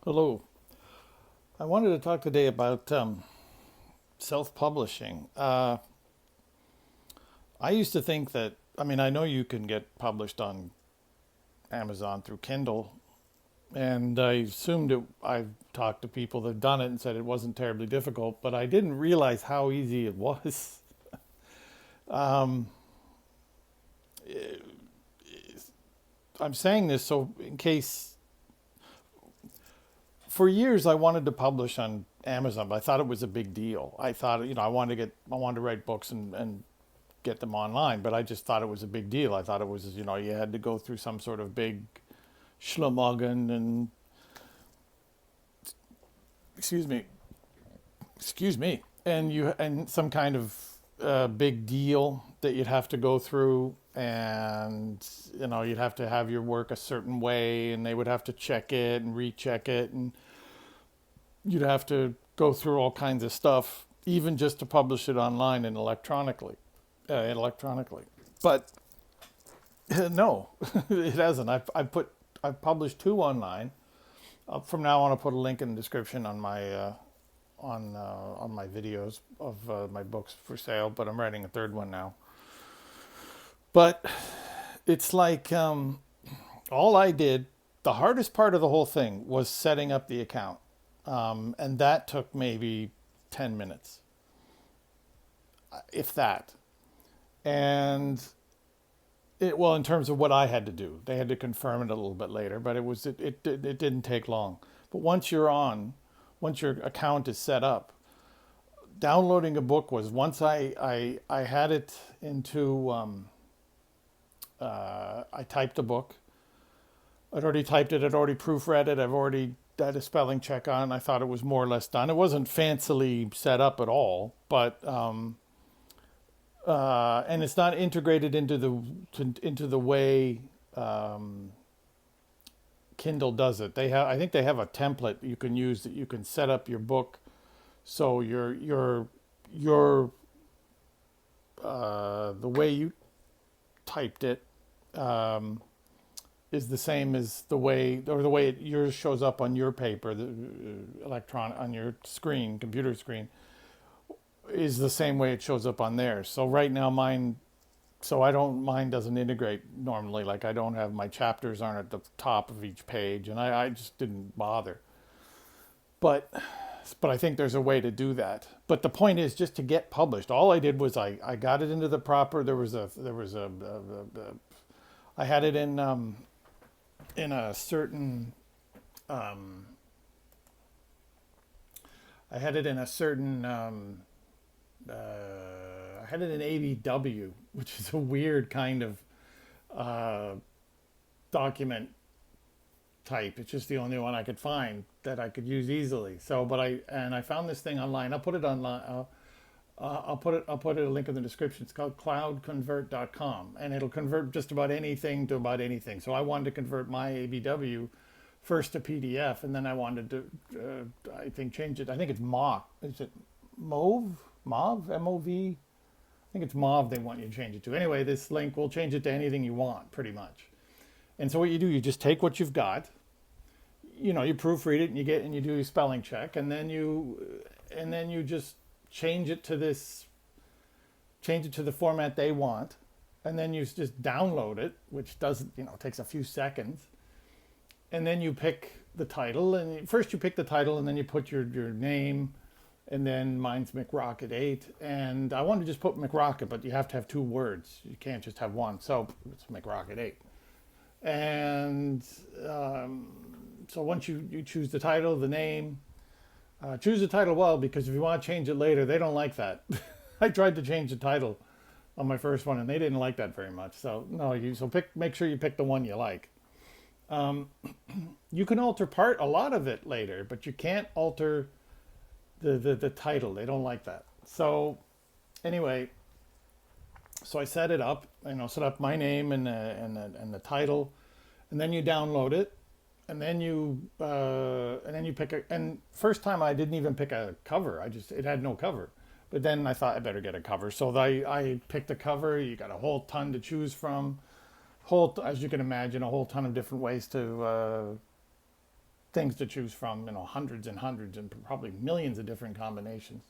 Hello. I wanted to talk today about self-publishing. I used to think that, I know you can get published on Amazon through Kindle, and I assumed I've talked to people that have done it and said it wasn't terribly difficult, but I didn't realize how easy it was. Um, I'm saying this so in case, for years I wanted to publish on Amazon, but I thought it was a big deal. I thought, I wanted to write books and get them online, but I just thought it was a big deal. I thought it was, you had to go through some sort of big schlamuggen and excuse me, excuse me, and some kind of big deal that you'd have to go through, and you'd have to have your work a certain way, and they would have to check it and recheck it, and you'd have to go through all kinds of stuff, even just to publish it online and electronically. But no, it hasn't. I've published two online. From now on, I'll put a link in the description on my videos of my books for sale. But I'm writing a third one now. But it's like all I did. The hardest part of the whole thing was setting up the account, and that took maybe 10 minutes, if that. And well, in terms of what I had to do, they had to confirm it a little bit later, but it didn't take long. But once your account is set up, downloading a book was once I had it into I typed the book. I'd already typed it. I'd already proofread it. I've already had a spelling check on. I thought it was more or less done. It wasn't fancily set up at all, but and it's not integrated into the way Kindle does it. I think they have a template you can use that you can set up your book so your the way you typed it is the same as the way yours shows up on your paper, the electron on your screen, computer screen, is the same way it shows up on theirs. So right now mine doesn't integrate normally. Like I don't have my chapters aren't at the top of each page, and I just didn't bother. But I think there's a way to do that. But the point is just to get published. All I did was I got it into the proper. I had it in a certain I had it in a certain I had it in ABW, which is a weird kind of uh, document type. It's just the only one I could find that I could use easily. So, I found this thing online. I'll put it online. I'll put a link in the description. It's called cloudconvert.com, and it'll convert just about anything to about anything. So I wanted to convert my ABW first to PDF, and then I wanted to I think change it. I think it's MOV. Is it Mauve? Mauve? MOV? I think it's Mauve they want you to change it to. Anyway, this link will change it to anything you want, pretty much. And so what you do, you just take what you've got, you proofread it, and you do your spelling check, and then you just change it to the format they want, and then you just download it, which doesn't, takes a few seconds, and then you pick the title, and first you pick the title, and then you put your name, and then mine's McRocket 8, and I want to just put McRocket, but you have to have two words. You can't just have one, so it's McRocket 8. And so once you choose the title, the name, choose the title well, because if you want to change it later, they don't like that. I tried to change the title on my first one, and they didn't like that very much. So no, make sure you pick the one you like. Um, you can alter a lot of it later, but you can't alter the title. They don't like that. So anyway, so I set it up. Set up my name and the title, and then you download it, and then you pick a. And first time I didn't even pick a cover. It had no cover. But then I thought I better get a cover. So I picked a cover. You got a whole ton to choose from. As you can imagine, a whole ton of different ways things to choose from, hundreds and hundreds and probably millions of different combinations.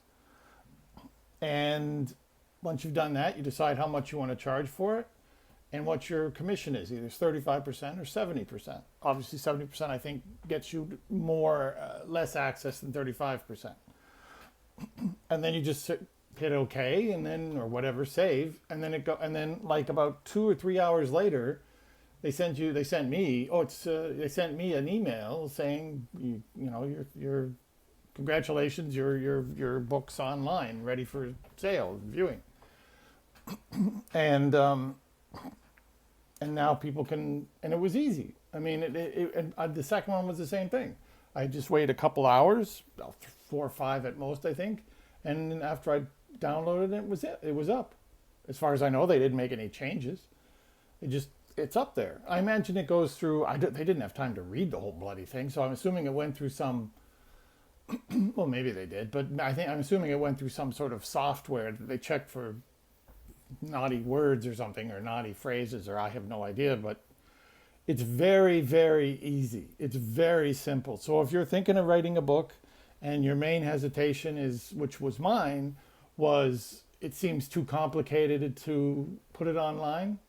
And once you've done that, you decide how much you want to charge for it and what your commission is. Either it's 35% or 70%. Obviously, 70% I think gets you less access than 35%. And then you just hit OK, and then or whatever, save, and then like about 2 or 3 hours later, they sent me an email saying your congratulations, your book's online, ready for sale, viewing. And now people can, and it was easy. I mean, the second one was the same thing. I just waited a couple hours, about 4 or 5 at most, I think. And then after I downloaded it, it was up. As far as I know, they didn't make any changes. It's up there. I imagine it goes through, they didn't have time to read the whole bloody thing, so I'm assuming it went through some, well, maybe they did, but I'm assuming it went through some sort of software that they checked for naughty words or something, or naughty phrases, or I have no idea, but it's very, very easy. It's very simple. So if you're thinking of writing a book and your main hesitation is, which was mine, was it seems too complicated to put it online,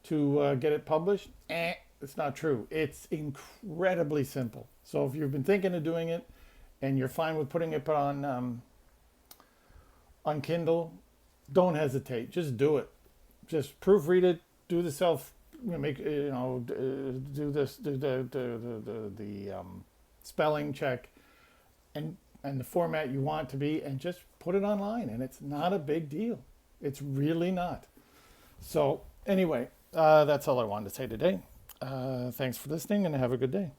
to get it published, it's not true. It's incredibly simple. So if you've been thinking of doing it and you're fine with putting it on Kindle, don't hesitate. Just do it. Just proofread it. Do the spelling check, and the format you want to be, and just put it online. And it's not a big deal. It's really not. So anyway, that's all I wanted to say today. Thanks for listening, and have a good day.